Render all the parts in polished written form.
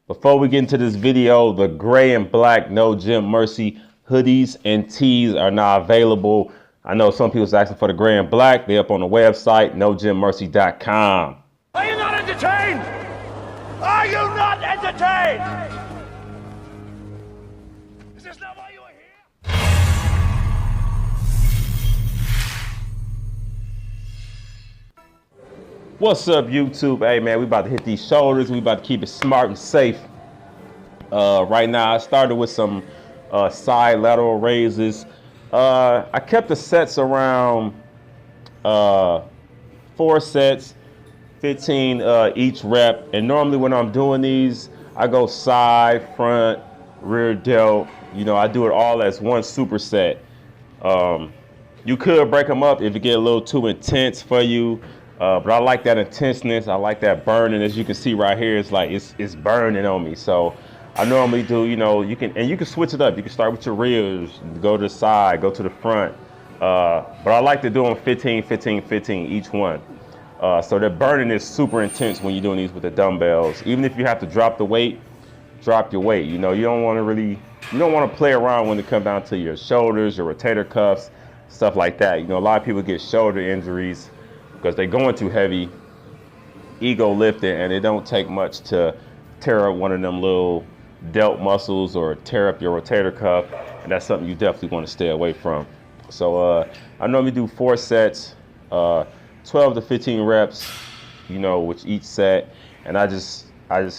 Before we get into this video, the gray and black No Gym Mercy hoodies and tees are now available. I know some people's asking for the gray and black. They're up on the website, nogymmercy.com. Are you not entertained? Are you not entertained? Is this not why you are here? What's up, YouTube? Hey man, we about to hit these shoulders. We about to keep it smart and safe. Right now, I started with some side lateral raises. I kept the sets around 4 sets, 15 each rep. And normally when I'm doing these, I go side, front, rear delt. You know, I do it all as one superset. You could break them up if it get a little too intense for you. But I like that intenseness. I like that burning. As you can see right here, it's like it's burning on me. So I normally do, you know, you can switch it up. You can start with your rears, go to the side, go to the front. But I like to do them 15, 15, 15 each one. So the burning is super intense when you're doing these with the dumbbells. Even if you have to drop the weight, drop your weight. You know, you don't want to play around when it comes down to your shoulders, your rotator cuffs, stuff like that. You know, a lot of people get shoulder injuries because they're going too heavy, ego lifting, and it don't take much to tear up one of them little delt muscles or tear up your rotator cuff, and that's something you definitely want to stay away from. So I normally do 4 sets, 12 to 15 reps, you know, with each set, and I just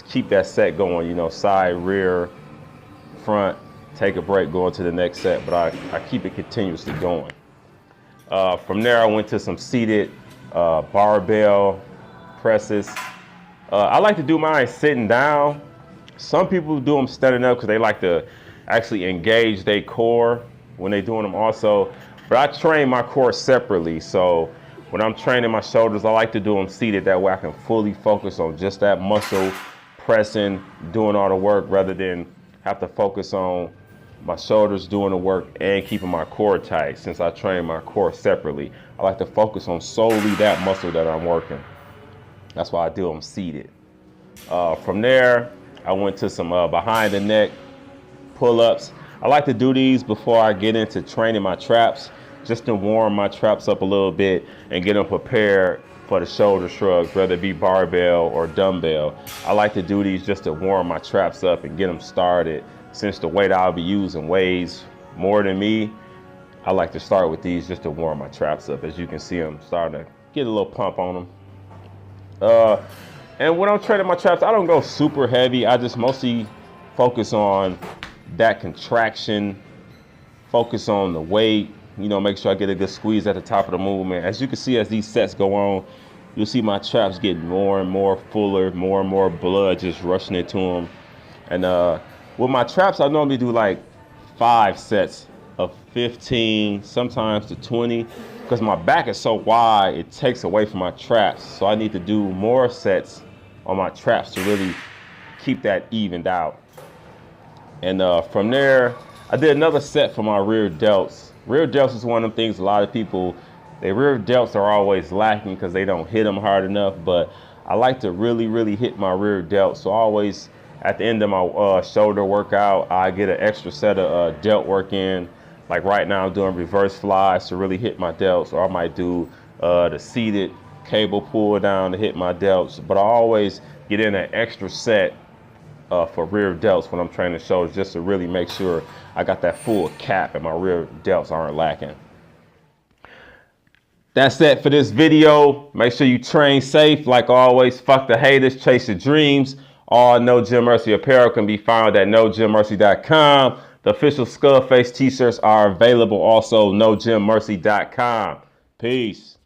keep that set going, you know, side, rear, front, take a break, go into the next set, but I keep it continuously going. From there, I went to some seated barbell presses. I like to do mine sitting down. Some people do them standing up because they like to actually engage their core when they're doing them also. But I train my core separately. So when I'm training my shoulders, I like to do them seated. That way I can fully focus on just that muscle pressing, doing all the work, rather than have to focus on my shoulders doing the work and keeping my core tight. Since I train my core separately, I like to focus on solely that muscle that I'm working. That's why I do them seated. From there, I went to some behind the neck pull-ups. I like to do these before I get into training my traps, just to warm my traps up a little bit and get them prepared for the shoulder shrugs, whether it be barbell or dumbbell. I like to do these just to warm my traps up and get them started. Since the weight I'll be using weighs more than me, I like to start with these just to warm my traps up. As you can see, I'm starting to get a little pump on them. And when I'm training my traps, I don't go super heavy. I just mostly focus on that contraction, focus on the weight, you know, make sure I get a good squeeze at the top of the movement. As you can see, as these sets go on, you'll see my traps get more and more fuller, more and more blood just rushing into them. And with my traps, I normally do like 5 sets of 15, sometimes to 20, because my back is so wide, it takes away from my traps. So I need to do more sets on my traps to really keep that evened out. And from there, I did another set for my rear delts. Rear delts is one of them things a lot of people, their rear delts are always lacking because they don't hit them hard enough, but I like to really hit my rear delts. So I always, at the end of my shoulder workout, I get an extra set of delt work in. Like right now, I'm doing reverse flies to really hit my delts, or I might do the seated cable pull down to hit my delts. But I always get in an extra set for rear delts when I'm training shoulders, just to really make sure I got that full cap and my rear delts aren't lacking. That's it for this video. Make sure you train safe. Like always, fuck the haters, chase your dreams. All No Gym Mercy apparel can be found at nogymmercy.com. The official Skullface t-shirts are available also, nogymmercy.com. Peace.